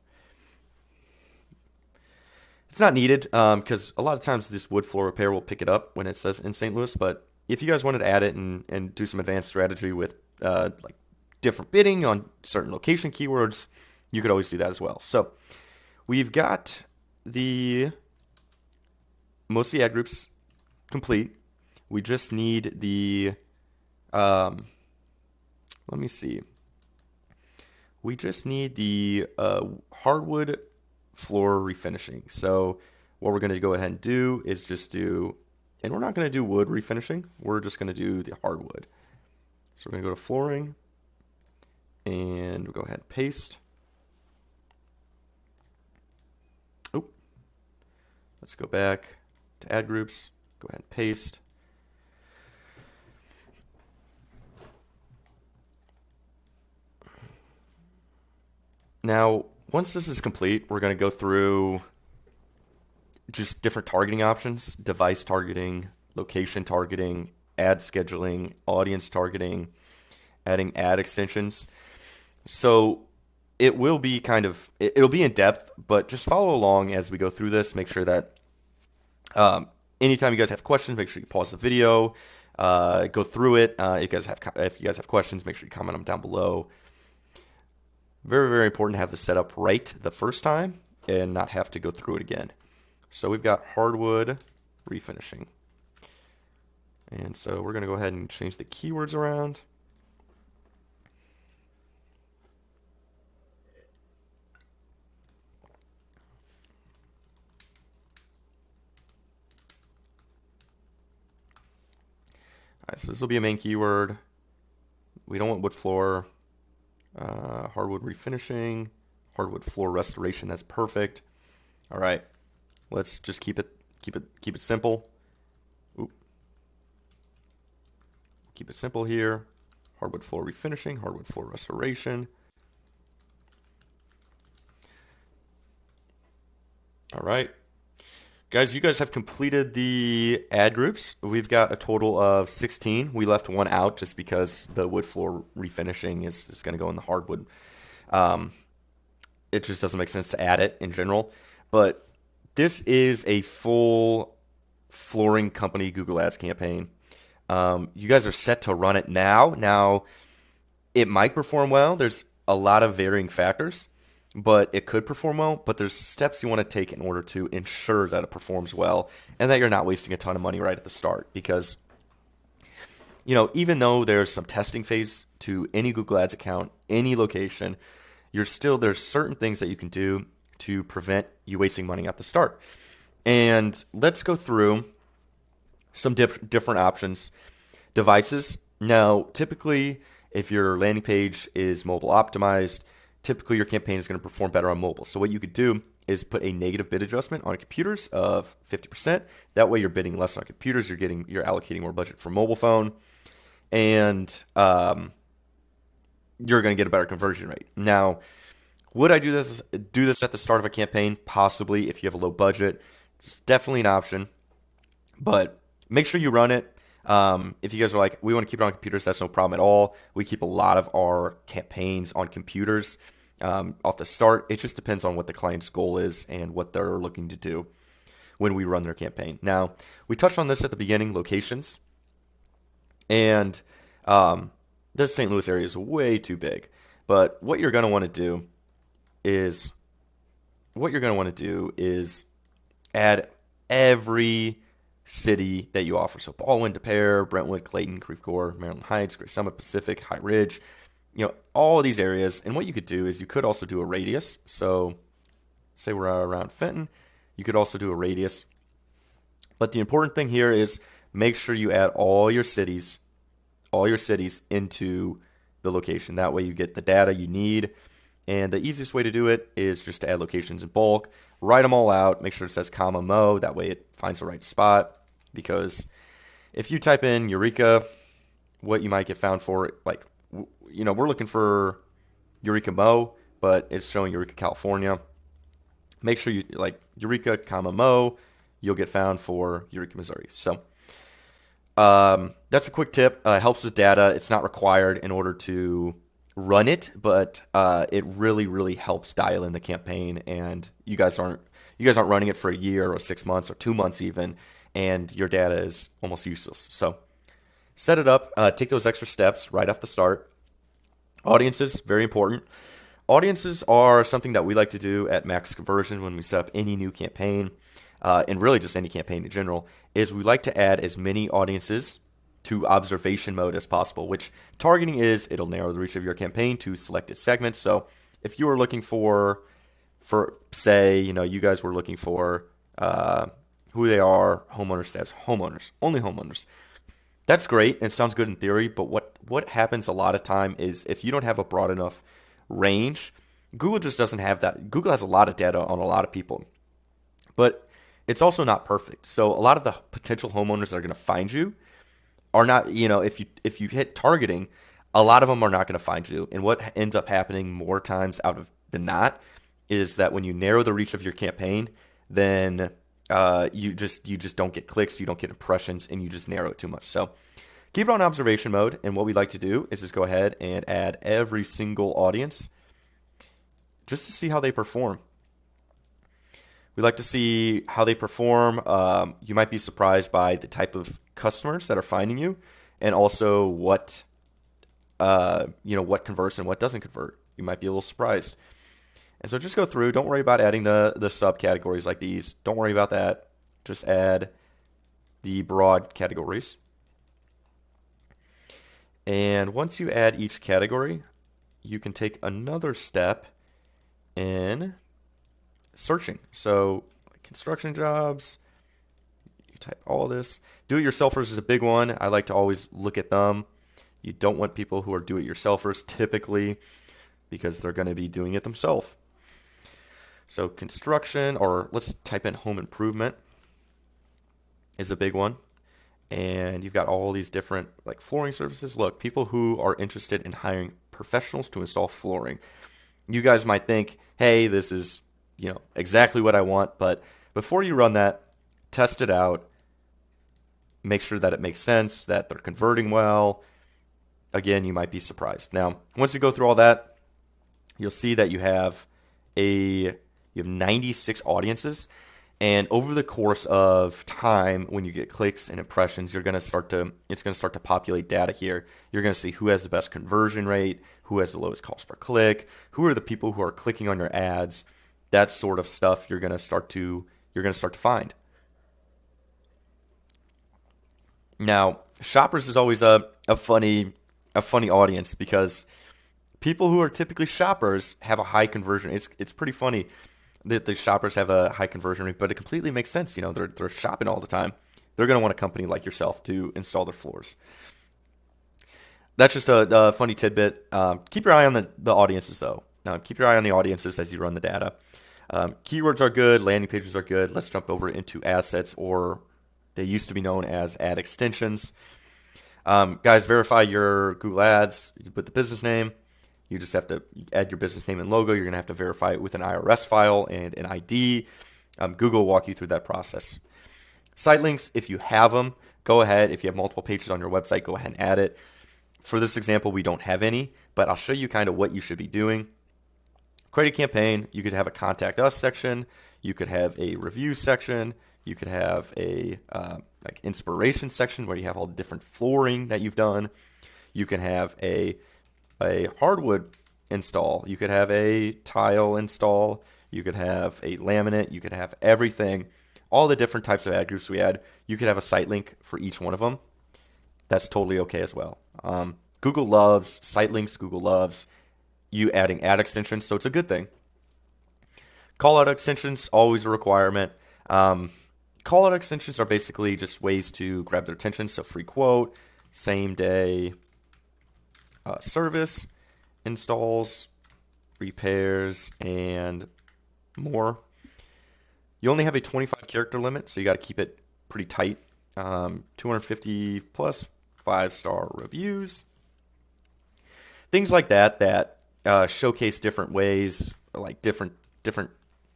It's not needed because a lot of times this wood floor repair will pick it up when it says in St. Louis, but if you guys wanted to add it and do some advanced strategy with like different bidding on certain location keywords, you could always do that as well. So we've got most of the ad groups complete. We just need the, let me see. We just need the hardwood floor refinishing. So what we're going to go ahead and do is just do, and we're not going to do wood refinishing. We're just going to do the hardwood. So we're going to go to flooring and we'll go ahead and paste. Let's go back to ad groups, go ahead and paste. Now, once this is complete, we're going to go through just different targeting options: device targeting, location targeting, ad scheduling, audience targeting, adding ad extensions. So it will be it'll be in depth, but just follow along as we go through this. Make sure that anytime you guys have questions, make sure you pause the video, go through it. If you guys have questions, make sure you comment them down below. Very, very important to have the setup right the first time and not have to go through it again. So we've got hardwood refinishing. And so we're going to go ahead and change the keywords around. All right, so this will be a main keyword. We don't want wood floor. Hardwood refinishing, hardwood floor restoration. That's perfect. All right, let's just keep it simple. Keep it simple here. Hardwood floor refinishing, hardwood floor restoration. All right, guys, you guys have completed the ad groups. We've got a total of 16. We left one out just because the wood floor refinishing is going to go in the hardwood. It just doesn't make sense to add it in general. But this is a full flooring company Google Ads campaign. You guys are set to run it now. Now, it might perform well. There's a lot of varying factors. but it could perform well. But there's steps you want to take in order to ensure that it performs well and that you're not wasting a ton of money right at the start. Because, even though there's some testing phase to any Google Ads account, any location, there's certain things that you can do to prevent you wasting money at the start. And let's go through some different options. Devices. Now, typically, if your landing page is mobile optimized, typically your campaign is going to perform better on mobile. So what you could do is put a negative bid adjustment on computers of 50%. That way you're bidding less on computers. You're allocating more budget for mobile phone, and you're going to get a better conversion rate. Now, would I do this at the start of a campaign? Possibly, if you have a low budget. It's definitely an option, but make sure you run it. If you guys are like, we want to keep it on computers, that's no problem at all. We keep a lot of our campaigns on computers off the start. It just depends on what the client's goal is and what they're looking to do when we run their campaign. Now, we touched on this at the beginning, locations. And the St. Louis area is way too big. But what you're going to want to do is add every city that you offer. So Baldwin, De Pere, Brentwood, Clayton, Creve Coeur, Maryland Heights, Great Summit, Pacific, High Ridge, all of these areas. And what you could do is you could also do a radius. So say we're around Fenton, you could also do a radius. But the important thing here is make sure you add all your cities into the location. That way you get the data you need. And the easiest way to do it is just to add locations in bulk, write them all out, make sure it says comma Mo, that way it finds the right spot. Because if you type in Eureka, what you might get found for, like, we're looking for Eureka Mo, but it's showing Eureka, California. Make sure you, like, Eureka, comma Mo, you'll get found for Eureka, Missouri. So that's a quick tip. Helps with data. It's not required in order to run it, but it really, really helps dial in the campaign. And you guys aren't running it for a year or 6 months or 2 months even, and your data is almost useless. So set it up. Take those extra steps right off the start. Audiences, very important. Audiences are something that we like to do at Max Conversion when we set up any new campaign. And really just any campaign in general, is we like to add as many audiences to observation mode as possible, which targeting is, it'll narrow the reach of your campaign to selected segments. So if you were looking for say, you guys were looking for who they are, homeowner status, homeowners, only homeowners. That's great and sounds good in theory, but what happens a lot of time is if you don't have a broad enough range, Google just doesn't have that. Google has a lot of data on a lot of people, but it's also not perfect. So a lot of the potential homeowners that are going to find you are not, if you hit targeting, a lot of them are not going to find you. And what ends up happening more times out of than not is that when you narrow the reach of your campaign, then you just don't get clicks, you don't get impressions, and you just narrow it too much. So keep it on observation mode. And what we like to do is just go ahead and add every single audience just to see how they perform. We like to see how they perform. You might be surprised by the type of customers that are finding you, and also what converts and what doesn't convert. You might be a little surprised. And so just go through. Don't worry about adding the subcategories like these. Don't worry about that. Just add the broad categories. And once you add each category, you can take another step in searching. So construction jobs, you type all this. Do-it-yourselfers is a big one. I like to always look at them. You don't want people who are do-it-yourselfers typically because they're going to be doing it themselves. So construction, or let's type in home improvement, is a big one. And you've got all these different like flooring services. Look, people who are interested in hiring professionals to install flooring. You guys might think, hey, this is exactly what I want, but before you run that, test it out. Make sure that it makes sense, that they're converting well. Again, you might be surprised. Now, once you go through all that, you'll see that you have 96 audiences. And over the course of time, when you get clicks and impressions, it's going to start to populate data here. You're going to see who has the best conversion rate, who has the lowest cost per click, who are the people who are clicking on your ads. That sort of stuff you're going to start to find. Now, shoppers is always a funny audience because people who are typically shoppers have a high conversion. It's pretty funny that the shoppers have a high conversion rate, but it completely makes sense. You know, they're shopping all the time. They're going to want a company like yourself to install their floors. That's just a funny tidbit. Keep your eye on the audiences though. Keep your eye on the audiences as you run the data. Keywords are good. Landing pages are good. Let's jump over into assets, or they used to be known as ad extensions. Guys, verify your Google Ads with the business name. You just have to add your business name and logo. You're going to have to verify it with an IRS file and an ID. Google will walk you through that process. Site links, if you have them, go ahead. If you have multiple pages on your website, go ahead and add it. For this example, we don't have any, but I'll show you kind of what you should be doing. Create a campaign. You could have a contact us section. You could have a review section. You could have a like inspiration section where you have all the different flooring that you've done. You can have a hardwood install. You could have a tile install. You could have a laminate. You could have everything. All the different types of ad groups we add. You could have a site link for each one of them. That's totally okay as well. Google loves site links. Google loves you adding ad extensions, so it's a good thing. Call out extensions, always a requirement. Call out extensions are basically just ways to grab their attention. So free quote, same day service, installs, repairs, and more. You only have a 25 character limit, so you got to keep it pretty tight. 250 plus 5-star reviews. Things like that showcase different ways, like different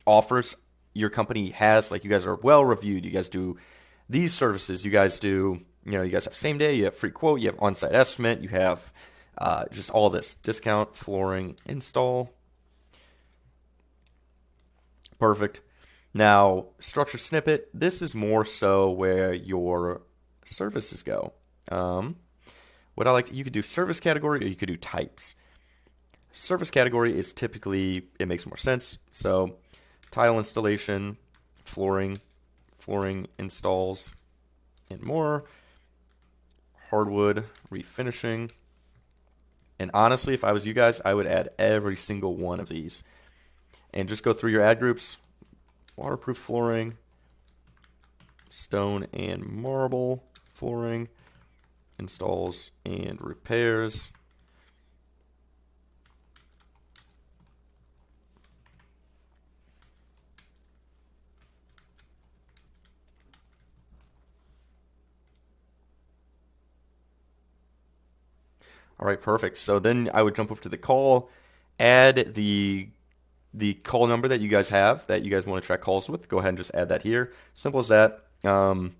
offers your company has. Like, you guys are well reviewed. You guys do these services. You guys have same day. You have free quote. You have on-site estimate. You have just all this discount, flooring, install. Perfect. Now, structure snippet. This is more so where your services go. You could do service category, or you could do types. Service category is typically, it makes more sense. So tile installation, flooring installs, and more. Hardwood, refinishing. And honestly, if I was you guys, I would add every single one of these. And just go through your ad groups. Waterproof flooring, stone and marble flooring, installs and repairs. All right, perfect. So then I would jump over to the call, add the call number that you guys have that you guys want to track calls with. Go ahead and just add that here. Simple as that. Don't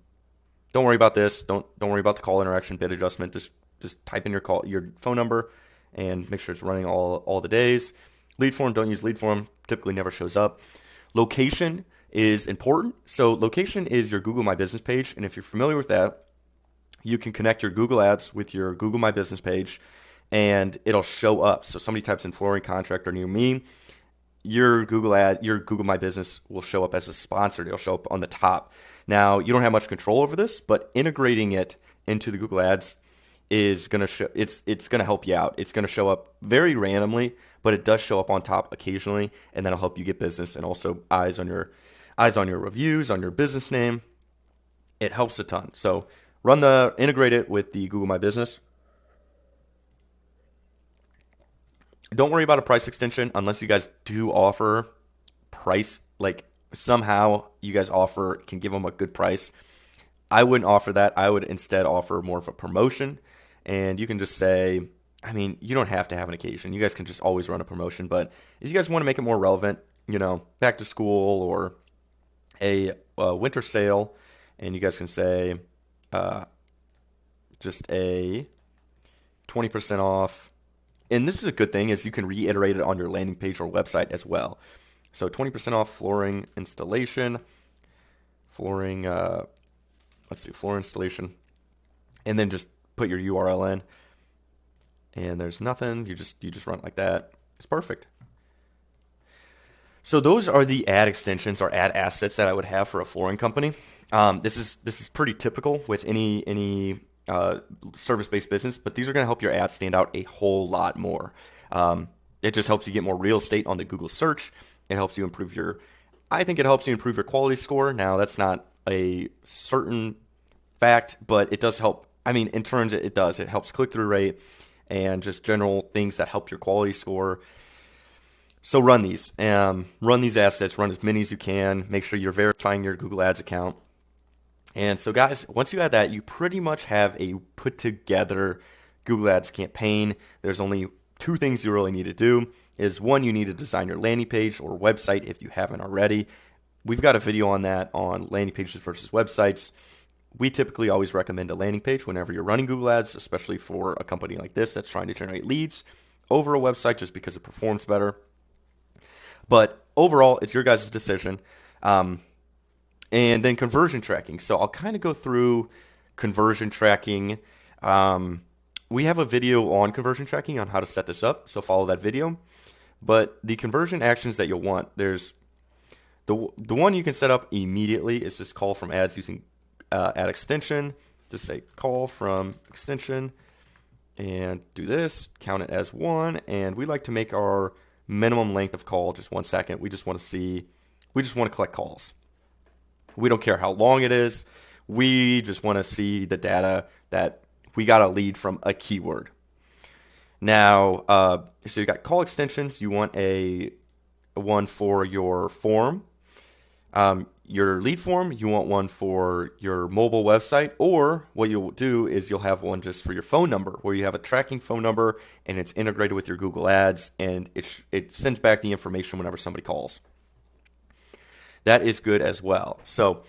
worry about this. Don't worry about the call interaction bit adjustment. Just type in your phone number and make sure it's running all the days. Lead form, don't use lead form. Typically never shows up. Location is important. So location is your Google My Business page, and if you're familiar with that, you can connect your Google Ads with your Google My Business page, and it'll show up. So somebody types in flooring contractor near me, your Google My Business will show up as a sponsored. It'll show up on the top. Now, you don't have much control over this, but integrating it into the Google Ads is going to show, it's going to help you out. It's going to show up very randomly, but it does show up on top occasionally, and that'll help you get business and also eyes on your reviews, on your business name. It helps a ton. So integrate it with the Google My Business. Don't worry about a price extension unless you guys do offer price, like somehow you guys can give them a good price. I wouldn't offer that. I would instead offer more of a promotion, and you can just say, you don't have to have an occasion. You guys can just always run a promotion, but if you guys want to make it more relevant, back to school or a winter sale, and you guys can say just a 20% off. And this is a good thing, is you can reiterate it on your landing page or website as well. So 20% off flooring installation. flooring, let's do floor installation, and then just put your URL in. And there's nothing. You just run it like that. It's perfect. So those are the ad extensions or ad assets that I would have for a flooring company. This is pretty typical with any service-based business, but these are going to help your ads stand out a whole lot more. It just helps you get more real estate on the Google search. It helps you improve I think it helps you improve your quality score. Now, that's not a certain fact, but it does help. I mean, in turns, it does. It helps click-through rate and just general things that help your quality score. So run these assets, run as many as you can. Make sure you're verifying your Google Ads account. And so guys, once you add that, you pretty much have a put together Google Ads campaign. There's only two things you really need to do. Is one, you need to design your landing page or website if you haven't already. We've got a video on that on landing pages versus websites. We typically always recommend a landing page whenever you're running Google Ads, especially for a company like this that's trying to generate leads over a website just because it performs better. But overall, it's your guys' decision. And then conversion tracking. So I'll kind of go through conversion tracking. We have a video on conversion tracking on how to set this up, so follow that video. But the conversion actions that you'll want, there's the one you can set up immediately is this call from ads using ad extension. Just say call from extension and do this, count it as one, and we like to make our minimum length of call just 1 second. We just want to collect calls. We don't care how long it is. We just want to see the data that we got a lead from a keyword. Now, so you got call extensions. You want a one for your form, your lead form. You want one for your mobile website, or what you'll do is you'll have one just for your phone number, where you have a tracking phone number and it's integrated with your Google Ads, and it sends back the information whenever somebody calls. That is good as well. So,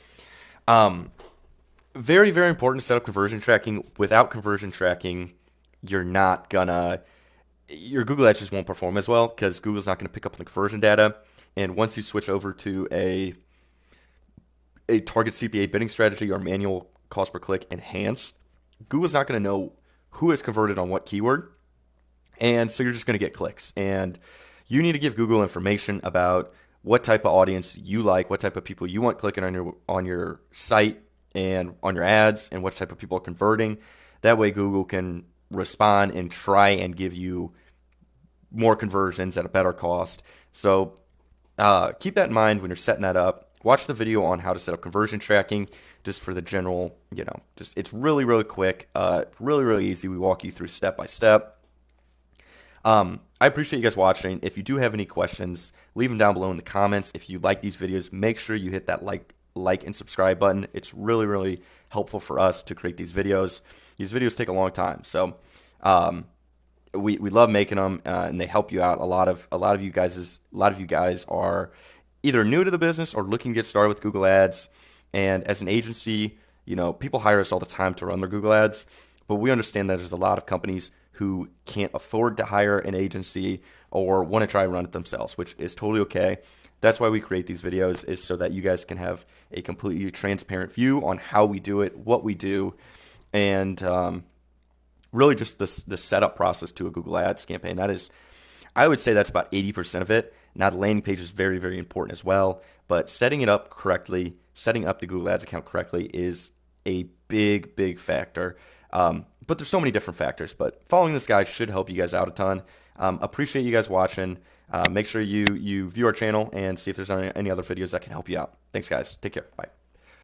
very, very important to set up conversion tracking. Without conversion tracking, your Google Ads just won't perform as well because Google's not going to pick up the conversion data. And once you switch over to a target CPA bidding strategy or manual cost per click enhanced, Google's not going to know who is converted on what keyword. And so you're just going to get clicks. And you need to give Google information about what type of audience you like, what type of people you want clicking on your site and on your ads, and what type of people are converting. That way Google can respond and try and give you more conversions at a better cost. So keep that in mind when you're setting that up. Watch the video on how to set up conversion tracking just for the general, it's really, really quick, really, really easy. We walk you through step by step. I appreciate you guys watching. If you do have any questions, leave them down below in the comments. If you like these videos, make sure you hit that like and subscribe button. It's really, really helpful for us to create these videos. These videos take a long time, so we love making them, and they help you out. A lot of you guys are either new to the business or looking to get started with Google Ads. And as an agency, people hire us all the time to run their Google Ads, but we understand that there's a lot of companies who can't afford to hire an agency or want to try and run it themselves, which is totally okay. That's why we create these videos, is so that you guys can have a completely transparent view on how we do it, what we do, and really just the setup process to a Google Ads campaign. I would say that's about 80% of it. Now, the landing page is very, very important as well, but setting it up correctly, setting up the Google Ads account correctly is a big, big factor. But there's so many different factors, but following this guide should help you guys out a ton. Appreciate you guys watching. Make sure you view our channel and see if there's any other videos that can help you out. Thanks, guys. Take care. Bye.